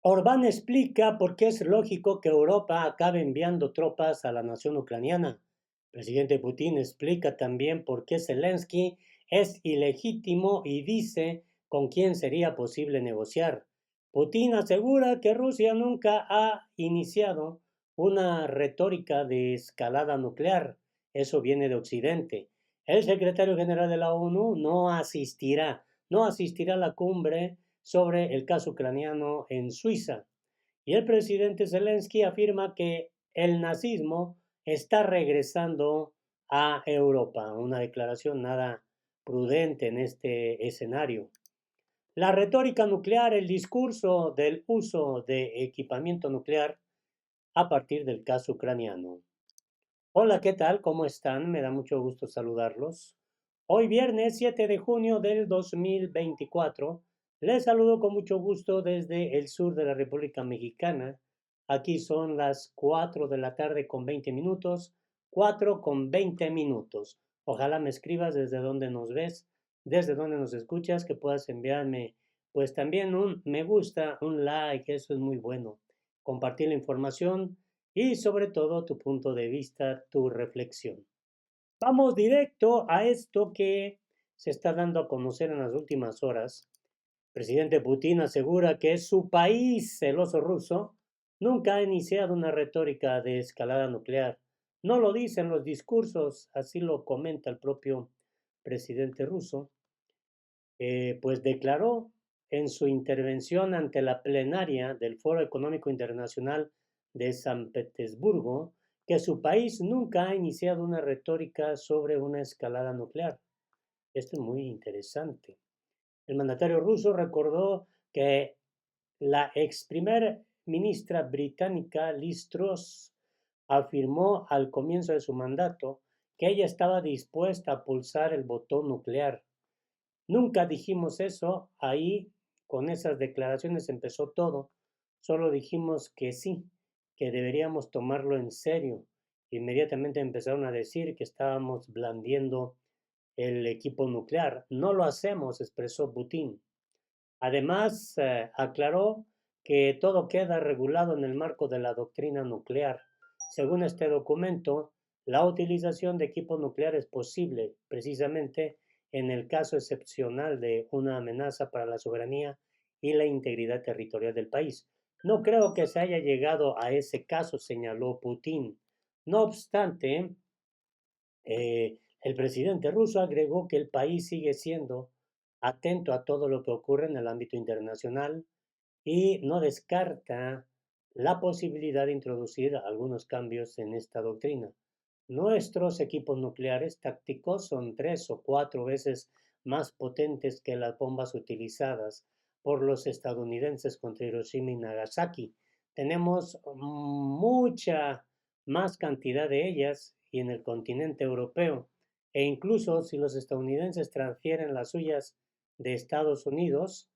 Orbán explica por qué es lógico que Europa acabe enviando tropas a la nación ucraniana. Presidente Putin explica también por qué Zelensky es ilegítimo y dice con quién sería posible negociar. Putin asegura que Rusia nunca ha iniciado una retórica de escalada nuclear. Eso viene de Occidente. El secretario general de la ONU no asistirá a la cumbre sobre el caso ucraniano en Suiza. Y el presidente Zelensky afirma que el nazismo está regresando a Europa, una declaración nada prudente en este escenario. La retórica nuclear, el discurso del uso de equipamiento nuclear a partir del caso ucraniano. Hola, ¿qué tal? ¿Cómo están? Me da mucho gusto saludarlos. Hoy viernes 7 de junio del 2024, les saludo con mucho gusto desde el sur de la República Mexicana. Aquí son las 4 de la tarde con 20 minutos, 4 con 20 minutos. Ojalá me escribas desde donde nos ves, desde donde nos escuchas, que puedas enviarme pues también un me gusta, un like, eso es muy bueno. Compartir la información y sobre todo tu punto de vista, tu reflexión. Vamos directo a esto que se está dando a conocer en las últimas horas. El presidente Putin asegura que su país, el oso ruso, nunca ha iniciado una retórica de escalada nuclear. No lo dicen los discursos, así lo comenta el propio presidente ruso. Pues declaró en su intervención ante la plenaria del Foro Económico Internacional de San Petersburgo que su país nunca ha iniciado una retórica sobre una escalada nuclear. Esto es muy interesante. El mandatario ruso recordó que la ex primer ministra británica Liz Truss afirmó al comienzo de su mandato que ella estaba dispuesta a pulsar el botón nuclear. Nunca dijimos eso, ahí con esas declaraciones empezó todo. Solo dijimos que sí, que deberíamos tomarlo en serio. Inmediatamente empezaron a decir que estábamos blandiendo el equipo nuclear. No lo hacemos, expresó Putin. Además, aclaró que todo queda regulado en el marco de la doctrina nuclear. Según este documento, la utilización de equipos nucleares es posible precisamente en el caso excepcional de una amenaza para la soberanía y la integridad territorial del país. No creo que se haya llegado a ese caso, señaló Putin. No obstante, el presidente ruso agregó que el país sigue siendo atento a todo lo que ocurre en el ámbito internacional y no descarta la posibilidad de introducir algunos cambios en esta doctrina. Nuestros equipos nucleares tácticos son 3 o 4 veces más potentes que las bombas utilizadas por los estadounidenses contra Hiroshima y Nagasaki. Tenemos mucha más cantidad de ellas y en el continente europeo. E incluso si los estadounidenses transfieren las suyas de Estados Unidos,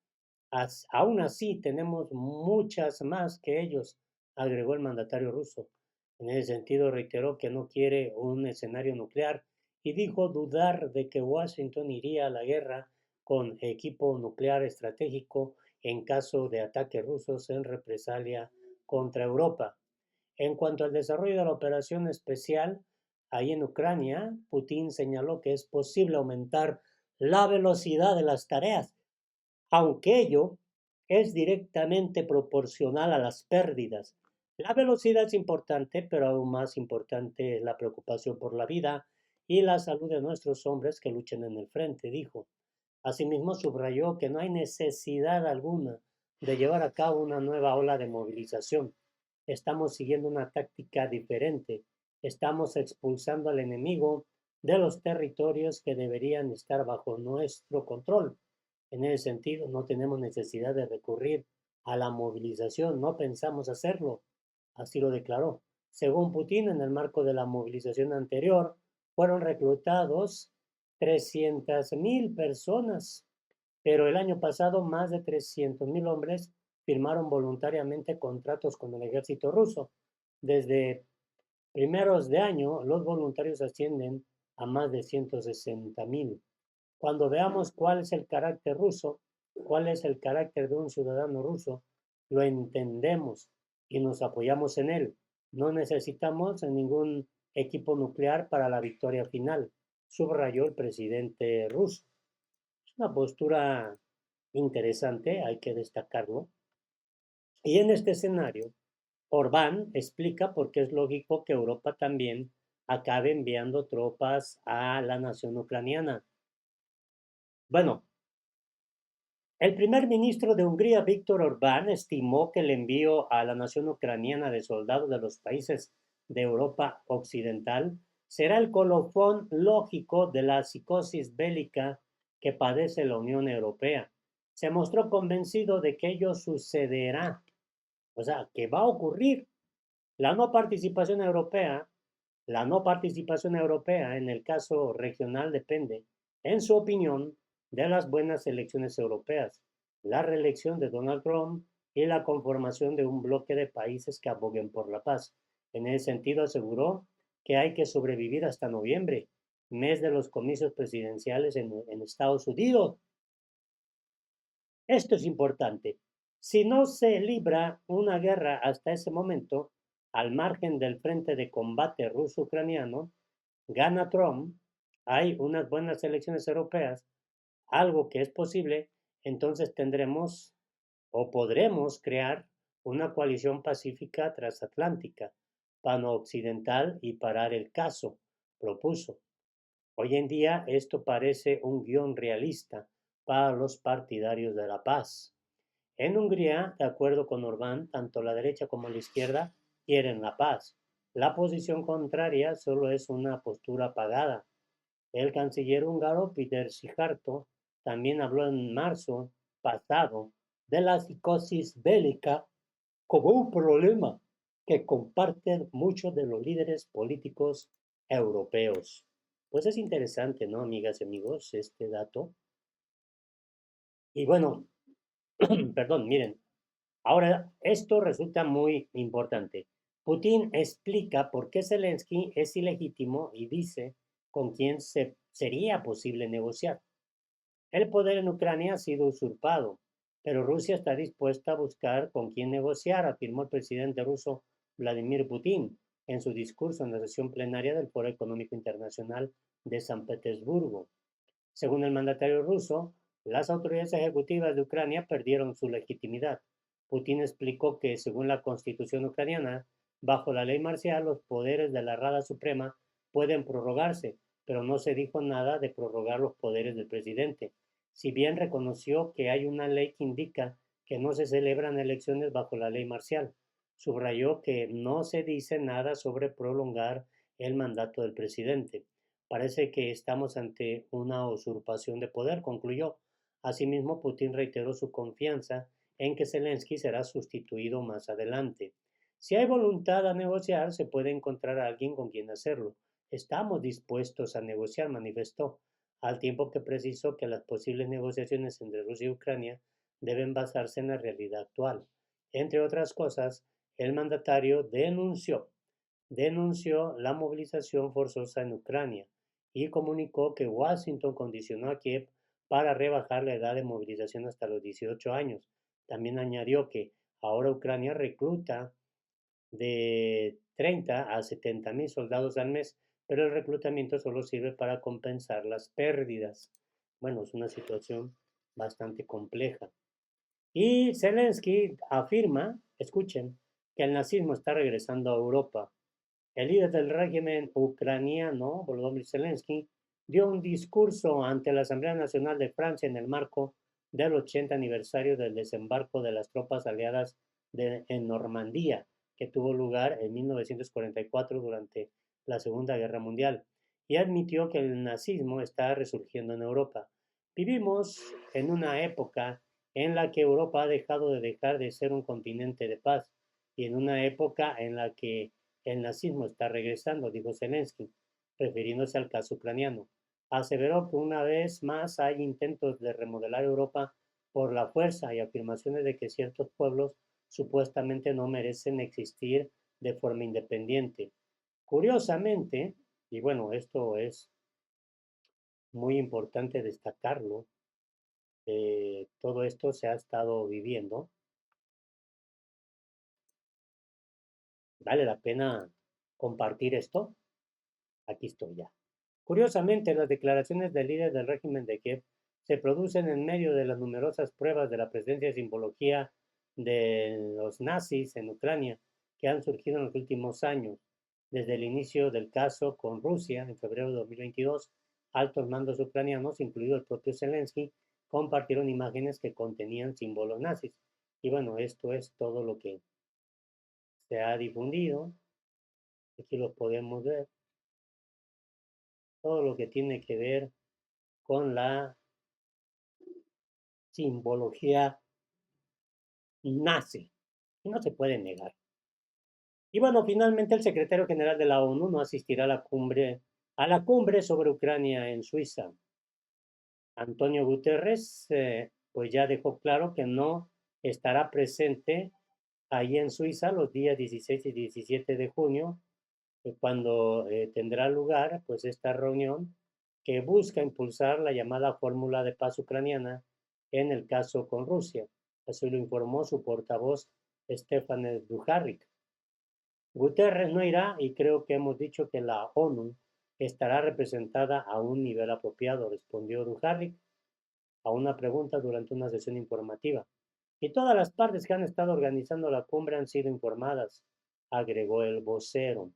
aún así tenemos muchas más que ellos, agregó el mandatario ruso. En ese sentido, reiteró que no quiere un escenario nuclear y dijo dudar de que Washington iría a la guerra con equipo nuclear estratégico en caso de ataques rusos en represalia contra Europa. En cuanto al desarrollo de la operación especial, ahí en Ucrania, Putin señaló que es posible aumentar la velocidad de las tareas, aunque ello es directamente proporcional a las pérdidas. La velocidad es importante, pero aún más importante es la preocupación por la vida y la salud de nuestros hombres que luchan en el frente, dijo. Asimismo, subrayó que no hay necesidad alguna de llevar a cabo una nueva ola de movilización. Estamos siguiendo una táctica diferente. Estamos expulsando al enemigo de los territorios que deberían estar bajo nuestro control. En ese sentido, no tenemos necesidad de recurrir a la movilización, no pensamos hacerlo. Así lo declaró. Según Putin, en el marco de la movilización anterior, fueron reclutados 300,000 personas, pero el año pasado más de 300,000 hombres firmaron voluntariamente contratos con el ejército ruso. Desde primeros de año, los voluntarios ascienden a más de 160,000. Cuando veamos cuál es el carácter ruso, cuál es el carácter de un ciudadano ruso, lo entendemos y nos apoyamos en él. No necesitamos ningún equipo nuclear para la victoria final, subrayó el presidente ruso. Es una postura interesante, hay que destacarlo. Y en este escenario, Orbán explica por qué es lógico que Europa también acabe enviando tropas a la nación ucraniana. Bueno, el primer ministro de Hungría, Víctor Orbán, estimó que el envío a la nación ucraniana de soldados de los países de Europa Occidental será el colofón lógico de la psicosis bélica que padece la Unión Europea. Se mostró convencido de que ello sucederá, o sea, que va a ocurrir. La no participación europea, la no participación europea en el caso regional depende, en su opinión, de las buenas elecciones europeas, la reelección de Donald Trump y la conformación de un bloque de países que aboguen por la paz. En ese sentido, aseguró que hay que sobrevivir hasta noviembre, mes de los comicios presidenciales en Estados Unidos. Esto es importante. Si no se libra una guerra hasta ese momento, al margen del frente de combate ruso-ucraniano, gana Trump, hay unas buenas elecciones europeas, algo que es posible, entonces tendremos o podremos crear una coalición pacífica transatlántica, pano-occidental y parar el caso, propuso. Hoy en día esto parece un guión realista para los partidarios de la paz. En Hungría, de acuerdo con Orbán, tanto la derecha como la izquierda quieren la paz. La posición contraria solo es una postura pagada. El canciller húngaro Peter Szijjártó también habló en marzo pasado de la psicosis bélica como un problema que comparten muchos de los líderes políticos europeos. Pues es interesante, ¿no, amigas y amigos, este dato? Y bueno, perdón, miren, ahora esto resulta muy importante. Putin explica por qué Zelensky es ilegítimo y dice con quién sería posible negociar. El poder en Ucrania ha sido usurpado, pero Rusia está dispuesta a buscar con quién negociar, afirmó el presidente ruso Vladimir Putin en su discurso en la sesión plenaria del Foro Económico Internacional de San Petersburgo. Según el mandatario ruso, las autoridades ejecutivas de Ucrania perdieron su legitimidad. Putin explicó que, según la constitución ucraniana, bajo la ley marcial, los poderes de la Rada Suprema pueden prorrogarse, pero no se dijo nada de prorrogar los poderes del presidente. Si bien reconoció que hay una ley que indica que no se celebran elecciones bajo la ley marcial, subrayó que no se dice nada sobre prolongar el mandato del presidente. Parece que estamos ante una usurpación de poder, concluyó. Asimismo, Putin reiteró su confianza en que Zelensky será sustituido más adelante. Si hay voluntad a negociar, se puede encontrar a alguien con quien hacerlo. Estamos dispuestos a negociar, manifestó, al tiempo que precisó que las posibles negociaciones entre Rusia y Ucrania deben basarse en la realidad actual. Entre otras cosas, el mandatario denunció la movilización forzosa en Ucrania y comunicó que Washington condicionó a Kiev para rebajar la edad de movilización hasta los 18 años. También añadió que ahora Ucrania recluta de 30 a 70 mil soldados al mes, pero el reclutamiento solo sirve para compensar las pérdidas. Bueno, es una situación bastante compleja. Y Zelensky afirma, escuchen, que el nazismo está regresando a Europa. El líder del régimen ucraniano, Volodymyr Zelensky, dio un discurso ante la Asamblea Nacional de Francia en el marco del 80 aniversario del desembarco de las tropas aliadas en Normandía, que tuvo lugar en 1944 durante la Segunda Guerra Mundial, y admitió que el nazismo está resurgiendo en Europa. Vivimos en una época en la que Europa ha dejado de dejar de ser un continente de paz y en una época en la que el nazismo está regresando, dijo Zelensky, refiriéndose al caso ucraniano. Aseveró que una vez más hay intentos de remodelar Europa por la fuerza y afirmaciones de que ciertos pueblos supuestamente no merecen existir de forma independiente. Curiosamente, y bueno, esto es muy importante destacarlo, todo esto se ha estado viviendo ¿Vale la pena compartir esto? Aquí estoy ya. Curiosamente, las declaraciones del líder del régimen de Kiev se producen en medio de las numerosas pruebas de la presencia y simbología de los nazis en Ucrania que han surgido en los últimos años. Desde el inicio del caso con Rusia, en febrero de 2022, altos mandos ucranianos, incluido el propio Zelensky, compartieron imágenes que contenían símbolos nazis. Y bueno, esto es todo lo que se ha difundido. Aquí lo podemos ver. Todo lo que tiene que ver con la simbología nazi. Y no se puede negar. Y bueno, finalmente el secretario general de la ONU no asistirá a la cumbre sobre Ucrania en Suiza. Antonio Guterres, pues ya dejó claro que no estará presente ahí en Suiza los días 16 y 17 de junio, cuando tendrá lugar pues esta reunión que busca impulsar la llamada fórmula de paz ucraniana en el caso con Rusia. Así lo informó su portavoz Stefan Dujarric. Guterres no irá y creo que hemos dicho que la ONU estará representada a un nivel apropiado, respondió Dujarric a una pregunta durante una sesión informativa. Y todas las partes que han estado organizando la cumbre han sido informadas, agregó el vocero.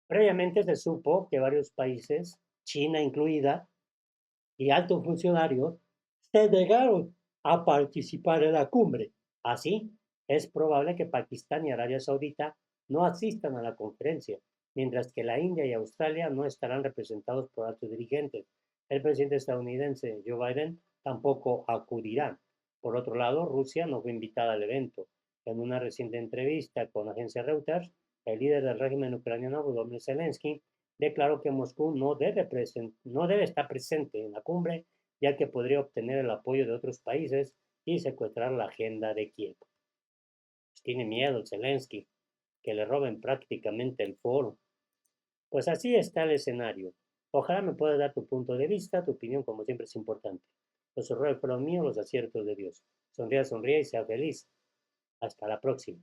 Previamente se supo que varios países, China incluida, y altos funcionarios se negaron a participar en la cumbre. Así, es probable que Pakistán y Arabia Saudita no asistan a la conferencia, mientras que la India y Australia no estarán representados por altos dirigentes. El presidente estadounidense Joe Biden tampoco acudirá. Por otro lado, Rusia no fue invitada al evento. En una reciente entrevista con la agencia Reuters, el líder del régimen ucraniano, Volodymyr Zelensky, declaró que Moscú no debe estar presente en la cumbre, ya que podría obtener el apoyo de otros países y secuestrar la agenda de Kiev. Pues tiene miedo Zelensky, que le roben prácticamente el foro. Pues así está el escenario. Ojalá me puedas dar tu punto de vista, tu opinión como siempre es importante. Los errores fueron míos, los aciertos de Dios. Sonríe, sonríe y sea feliz. Hasta la próxima.